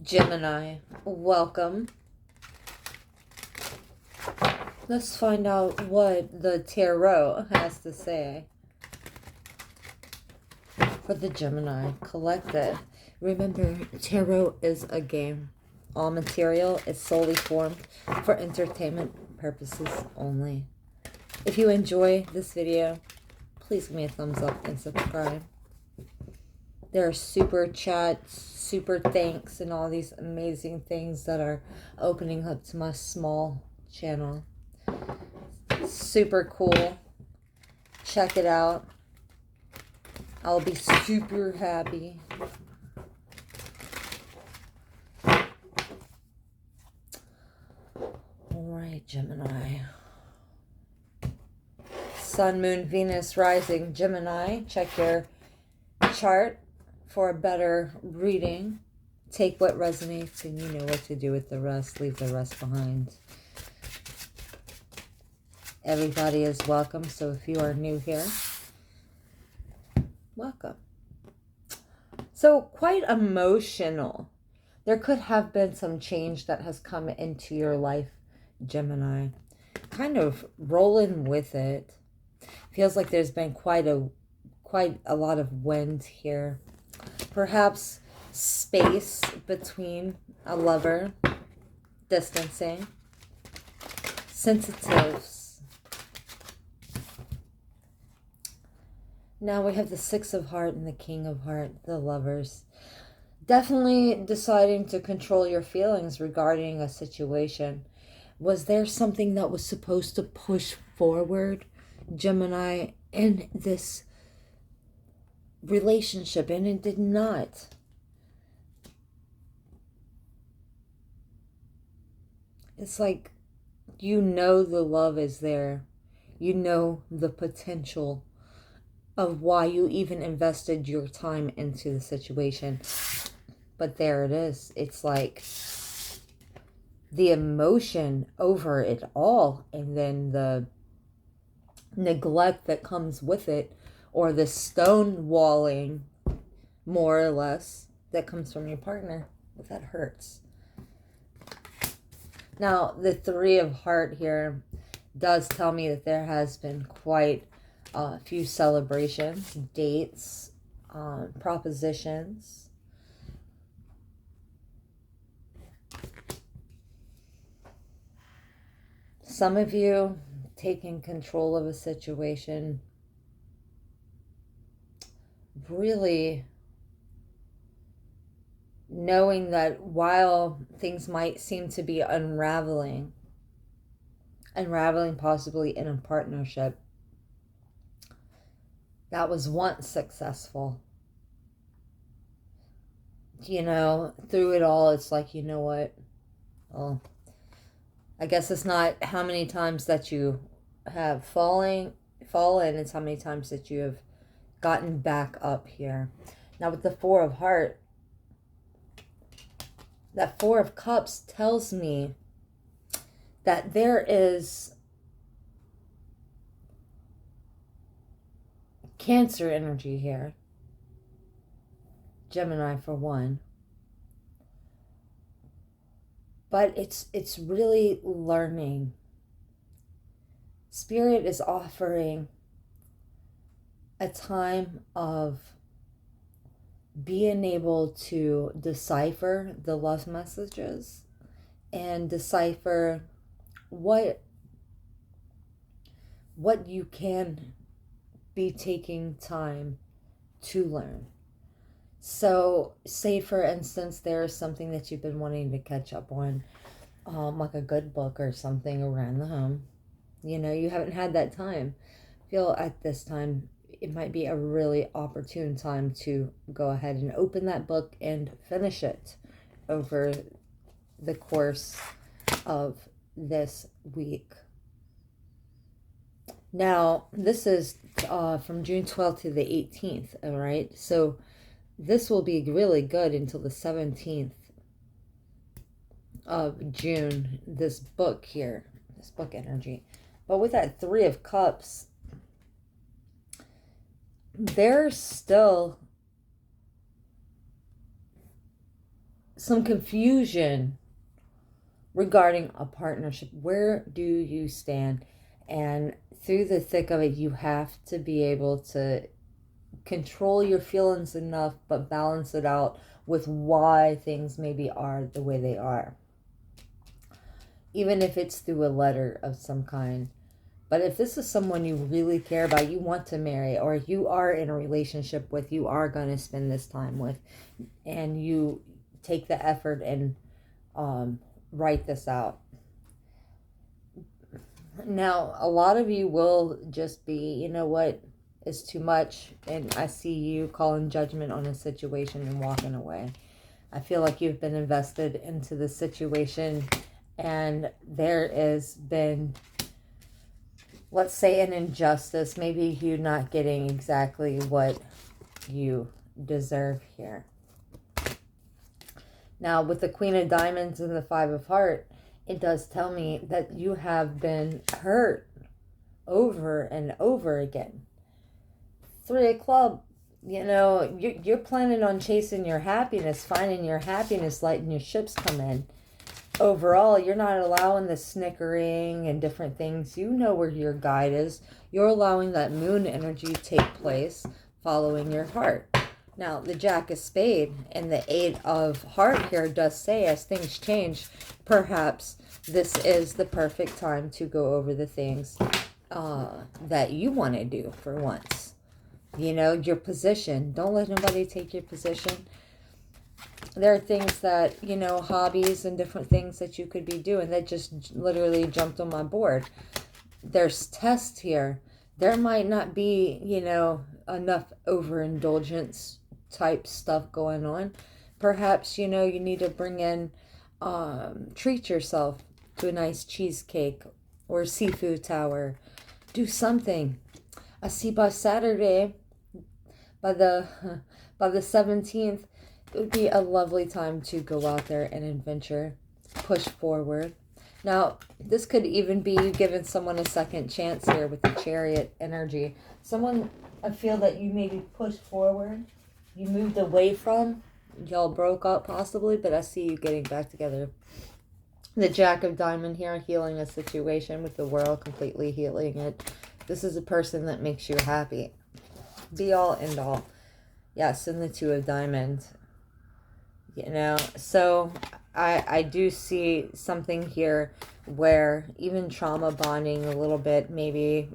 Gemini, welcome. Let's find out what the tarot has to say for the Gemini collective. Remember, tarot is a game. All material is solely formed for entertainment purposes only. If you enjoy this video, please give me a thumbs up and subscribe. There are super chats, super thanks, and all these amazing things that are opening up to my small channel. Super cool. Check it out. I'll be super happy. Alright, Gemini. Sun, Moon, Venus, Rising, Gemini. Check your chart for a better reading. Take what resonates and you know what to do with the rest. Leave the rest behind. Everybody is welcome, so if you are new here, welcome. So, quite emotional. There could have been some change that has come into your life, Gemini. Kind of rolling with it. Feels like there's been quite a lot of wind here. Perhaps space between a lover, distancing, sensitives. Now we have the Six of Heart and the King of Heart, the lovers. Definitely deciding to control your feelings regarding a situation. Was there something that was supposed to push forward, Gemini, in this relationship, and it did not? It's like you know the love is there. You know the potential of why you even invested your time into the situation. But there it is. It's like the emotion over it all, and then the neglect that comes with it, or the stonewalling, more or less, that comes from your partner. That hurts. Now, the Three of Heart here does tell me that there has been quite a few celebrations, dates, propositions. Some of you taking control of a situation, really knowing that while things might seem to be unraveling possibly in a partnership that was once successful, you know, through it all, it's like, you know what? Well, I guess it's not how many times that you have fallen, it's how many times that you have gotten back up here. Now with the Four of Heart, that Four of Cups tells me that there is Cancer energy here. Gemini for one. But it's really learning. Spirit is offering a time of being able to decipher the love messages and decipher what you can be taking time to learn. So say for instance there is something that you've been wanting to catch up on, like a good book or something around the home. You know, you haven't had that time. Feel at this time it might be a really opportune time to go ahead and open that book and finish it over the course of this week. Now, this is from June 12th to the 18th, all right? So this will be really good until the 17th of June, this book here, this book energy. But with that Three of Cups, there's still some confusion regarding a partnership. Where do you stand? And through the thick of it, you have to be able to control your feelings enough, but balance it out with why things maybe are the way they are. Even if it's through a letter of some kind. But if this is someone you really care about, you want to marry, or you are in a relationship with, you are going to spend this time with, and you take the effort and write this out. Now, a lot of you will just be, you know what, it's too much, and I see you calling judgment on a situation and walking away. I feel like you've been invested into the situation, and there has been, let's say, an injustice. Maybe you not getting exactly what you deserve here. Now, with the Queen of Diamonds and the Five of Hearts, it does tell me that you have been hurt over and over again. Three of Clubs, you know, you're planning on chasing your happiness, finding your happiness, letting your ships come in. Overall, you're not allowing the snickering and different things. You know where your guide is. You're allowing that moon energy to take place, following your heart. Now, the Jack of Spades and the Eight of Hearts here does say, as things change, perhaps this is the perfect time to go over the things that you want to do for once. You know, your position. Don't let nobody take your position. There are things that, you know, hobbies and different things that you could be doing that just literally jumped on my board. There's tests here. There might not be, you know, enough overindulgence type stuff going on. Perhaps, you know, you need to bring in, treat yourself to a nice cheesecake or seafood tower. Do something. I see by Saturday, by the 17th, it would be a lovely time to go out there and adventure, push forward. Now, this could even be you giving someone a second chance here with the Chariot energy. Someone, I feel that you maybe pushed forward, you moved away from, y'all broke up possibly, but I see you getting back together. The Jack of Diamonds here, healing a situation with the World, completely healing it. This is a person that makes you happy. Be all, end all. Yes, and the Two of Diamonds. You know, so I do see something here where even trauma bonding a little bit, maybe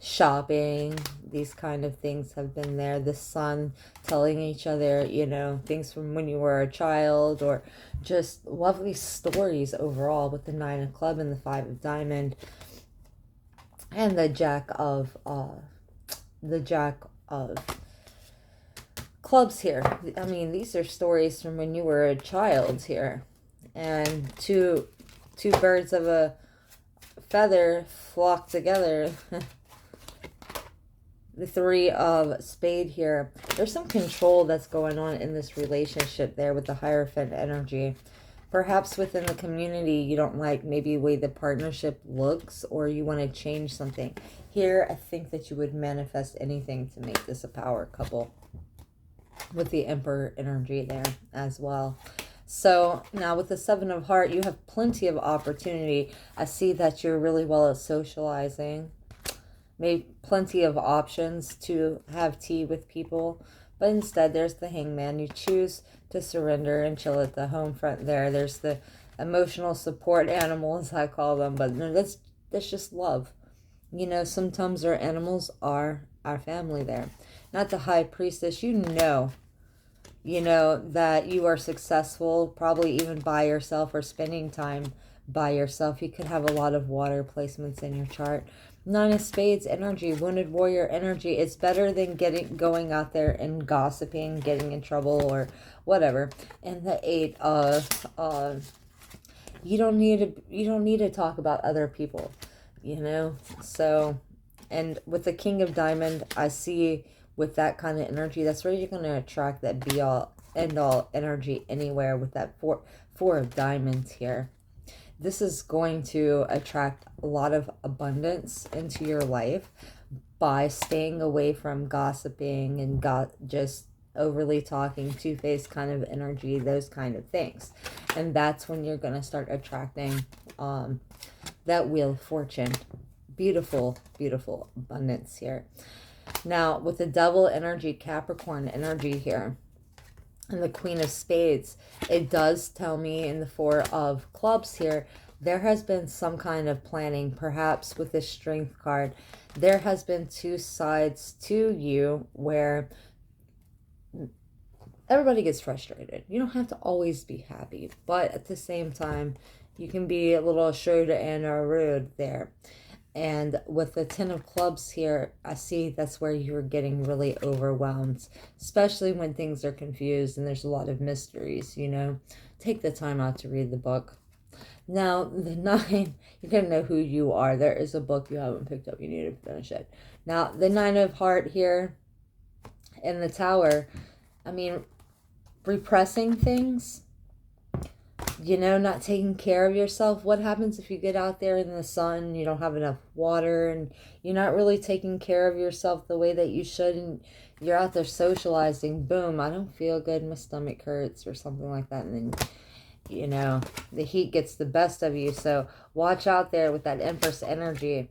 shopping, these kind of things have been there. The Sun telling each other, you know, things from when you were a child, or just lovely stories overall with the Nine of Clubs and the Five of Diamonds and the Jack of Clubs here. I mean, these are stories from when you were a child here. And two birds of a feather flock together. The Three of Spades here. There's some control that's going on in this relationship there with the Hierophant energy. Perhaps within the community you don't like maybe the way the partnership looks, or you want to change something. Here, I think that you would manifest anything to make this a power couple, with the Emperor energy there as well. So now with the Seven of Hearts, you have plenty of opportunity. I see that you're really well at socializing. Maybe plenty of options to have tea with people. But instead, there's the Hangman. You choose to surrender and chill at the home front there. There's the emotional support animals, I call them. But no, that's just love. You know, sometimes our animals are our family there. Not the High Priestess. You know that you are successful, probably even by yourself or spending time by yourself. You could have a lot of water placements in your chart. Nine of Spades energy, Wounded Warrior energy. It's better than going out there and gossiping, getting in trouble or whatever. And the Eight of you don't need to talk about other people, you know. So, and with the King of Diamond, I see with that kind of energy, that's where you're going to attract that be all end all energy anywhere with that four of Diamonds here. This is going to attract a lot of abundance into your life by staying away from gossiping and just overly talking, two-faced kind of energy, those kind of things. And that's when you're going to start attracting that Wheel of Fortune. Beautiful, beautiful abundance here. Now, with the Devil energy, Capricorn energy here, and the Queen of Spades, it does tell me in the Four of Clubs here, there has been some kind of planning, perhaps with this Strength card. There has been two sides to you where everybody gets frustrated. You don't have to always be happy, but at the same time, you can be a little shrewd and rude there. And with the Ten of Clubs here, I see that's where you're getting really overwhelmed, especially when things are confused and there's a lot of mysteries, you know. Take the time out to read the book. Now, the 9, you're going to know who you are. There is a book you haven't picked up. You need to finish it. Now, the 9 of Heart here in the Tower, I mean, repressing things, you know, not taking care of yourself. What happens if you get out there in the sun, you don't have enough water, and you're not really taking care of yourself the way that you should, and you're out there socializing, boom, I don't feel good, my stomach hurts or something like that, and then, you know, the heat gets the best of you. So watch out there with that Empress energy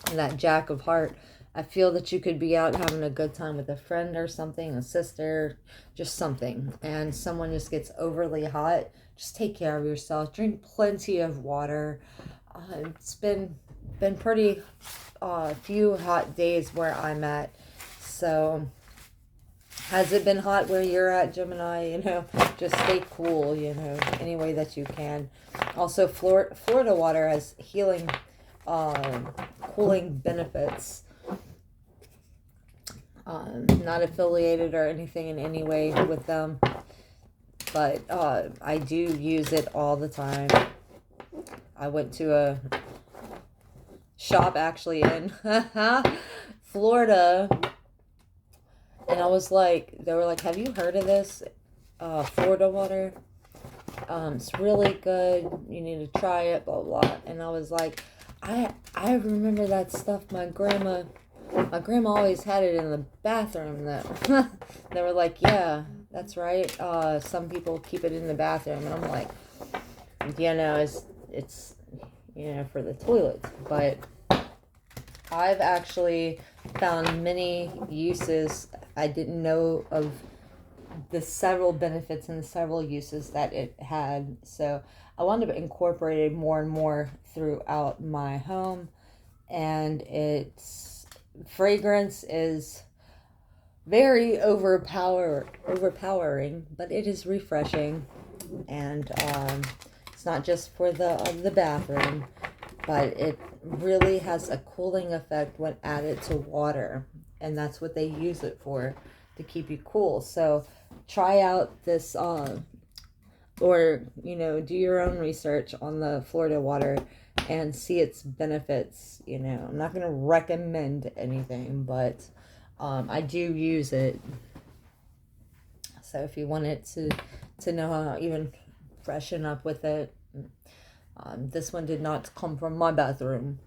and that Jack of Heart. I feel that you could be out having a good time with a friend or something, a sister, just something, and someone just gets overly hot. Just take care of yourself. Drink plenty of water. It's been pretty few hot days where I'm at. So has it been hot where you're at, Gemini? You know, just stay cool, you know, any way that you can. Also, Florida water has healing, cooling benefits. Not affiliated or anything in any way with them, but I do use it all the time. I went to a shop actually in Florida, and I was like, they were like, have you heard of this Florida water? It's really good, you need to try it, blah blah. And I was like, I remember that stuff my grandma always had it in the bathroom. That they were like, yeah, that's right. Some people keep it in the bathroom, and I'm like, you know, it's you know, for the toilets. But I've actually found many uses. I didn't know of the several benefits and the several uses that it had. So I wanted to incorporate it more and more throughout my home, and its fragrance is very overpowering, but it is refreshing, and it's not just for the bathroom, but it really has a cooling effect when added to water, and that's what they use it for, to keep you cool. So try out this or, you know, do your own research on the Florida water and see its benefits. You know, I'm not going to recommend anything, but I do use it. So if you wanted to know how to even freshen up with it, this one did not come from my bathroom.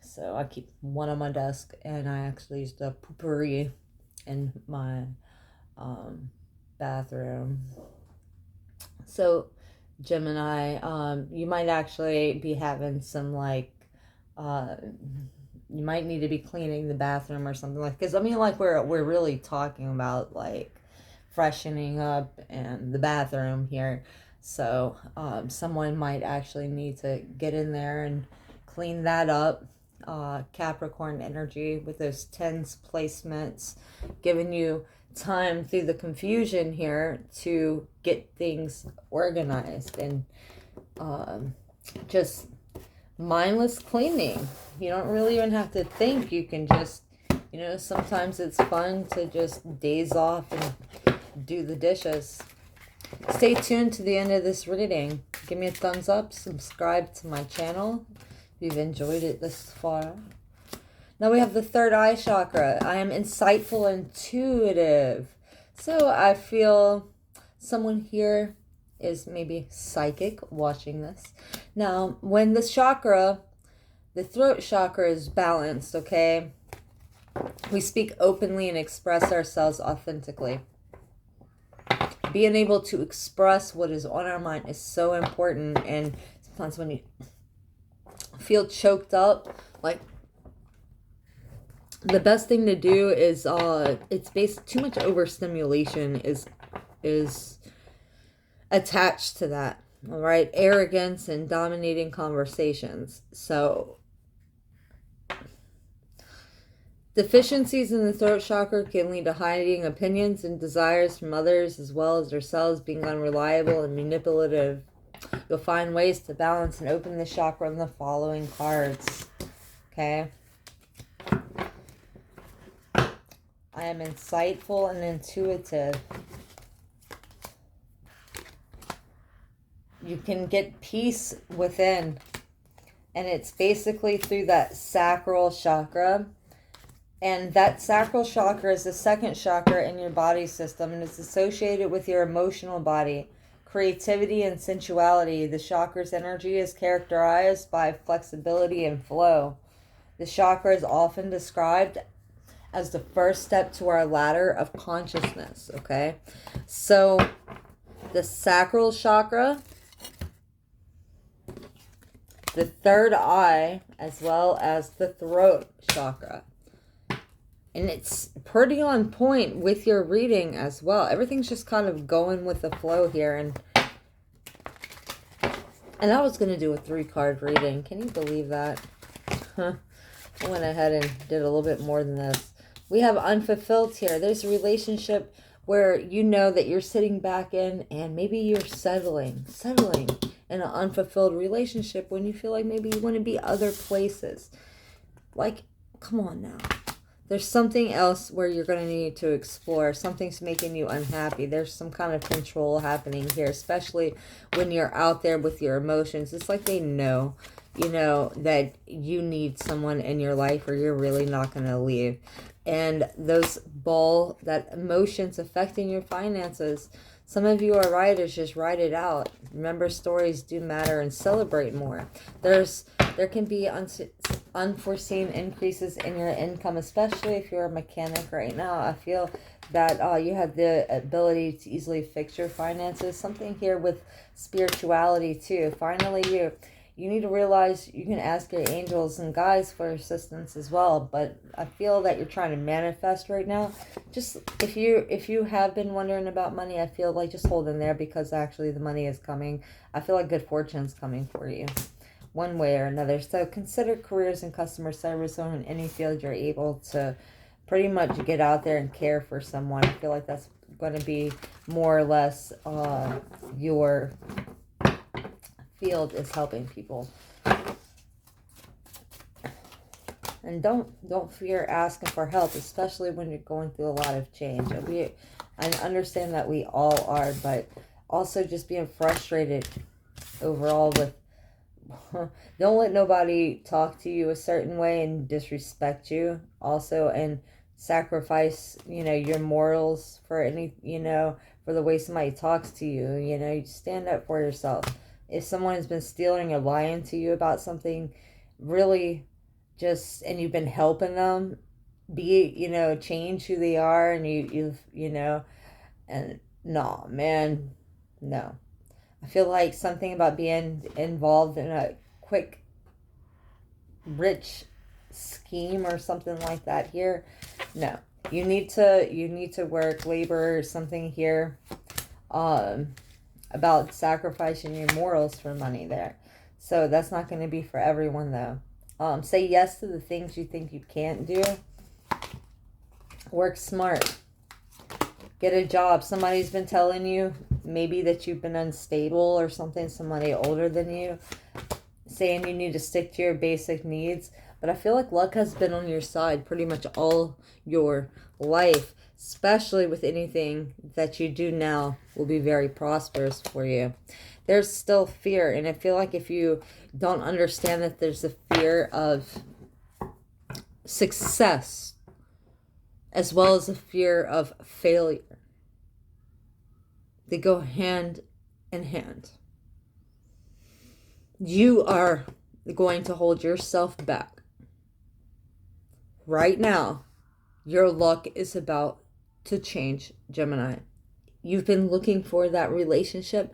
So I keep one on my desk, and I actually use the poopery in my bathroom. So Gemini, you might actually be having some like you might need to be cleaning the bathroom or something, like, because I mean, like, we're really talking about like freshening up and the bathroom here. So someone might actually need to get in there and clean that up. Capricorn energy with those tens placements, giving you time through the confusion here to get things organized, and just mindless cleaning. You don't really even have to think. You can just, you know, sometimes it's fun to just daze off and do the dishes. Stay tuned to the end of this reading. Give me a thumbs up, subscribe to my channel if you've enjoyed it this far. Now we have the third eye chakra. I am insightful, intuitive. So I feel someone here is maybe psychic watching this. Now, when the chakra, the throat chakra, is balanced, okay, We speak openly and express ourselves authentically. Being able to express what is on our mind is so important. And sometimes when you feel choked up, like, the best thing to do is it's based, too much overstimulation is attached to that. All right, arrogance and dominating conversations. So deficiencies in the throat chakra can lead to hiding opinions and desires from others, as well as ourselves, being unreliable and manipulative. You'll find ways to balance and open the chakra in the following cards. Okay. I am insightful and intuitive. You can get peace within. And it's basically through that sacral chakra. And that sacral chakra is the second chakra in your body system. And it's associated with your emotional body, creativity, and sensuality. The chakra's energy is characterized by flexibility and flow. The chakra is often described as the first step to our ladder of consciousness, okay? So the sacral chakra, the third eye, as well as the throat chakra. And it's pretty on point with your reading as well. Everything's just kind of going with the flow here. And I was going to do a 3-card reading. Can you believe that? I went ahead and did a little bit more than this. We have unfulfilled here. There's a relationship where you know that you're sitting back in and maybe you're settling in an unfulfilled relationship when you feel like maybe you want to be other places. Like, come on now. There's something else where you're going to need to explore. Something's making you unhappy. There's some kind of control happening here, especially when you're out there with your emotions. It's like they know, that you need someone in your life or you're really not going to leave. And that emotions affecting your finances, some of you are writers, just write it out. Remember, stories do matter, and celebrate more. There can be unforeseen increases in your income, especially if you're a mechanic right now. I feel that you have the ability to easily fix your finances. Something here with spirituality too. Finally, you need to realize you can ask your angels and guides for assistance as well. But I feel that you're trying to manifest right now. Just if you have been wondering about money, I feel like just hold in there, because actually the money is coming. I feel like good fortune is coming for you, one way or another. So consider careers in customer service or in any field you're able to pretty much get out there and care for someone. I feel like that's going to be more or less your field, is helping people. And don't fear asking for help, especially when you're going through a lot of change. I understand that we all are, but also just being frustrated overall with don't let nobody talk to you a certain way and disrespect you also, and sacrifice your morals for for the way somebody talks to you. You stand up for yourself. If someone has been stealing or lying to you about something, really and you've been helping them change who they are, and and no, man, no. I feel like something about being involved in a quick, rich scheme or something like that here. No, you need to work, labor, or something here. About sacrificing your morals for money there. So that's not going to be for everyone though. Say yes to the things you think you can't do. Work smart. Get a job. Somebody's been telling you maybe that you've been unstable or something. Somebody older than you saying you need to stick to your basic needs. But I feel like luck has been on your side pretty much all your life, especially with anything that you do now will be very prosperous for you. There's still fear, and I feel like if you don't understand that there's a fear of success as well as a fear of failure, they go hand in hand. You are going to hold yourself back right now Your luck is about to change, Gemini. You've been looking for that relationship.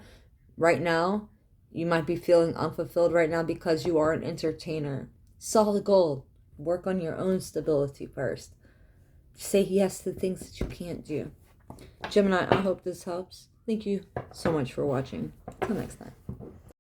Right now, you might be feeling unfulfilled right now because you are an entertainer. Solid gold. Work on your own stability first. Say yes to things that you can't do. Gemini, I hope this helps. Thank you so much for watching. Till next time.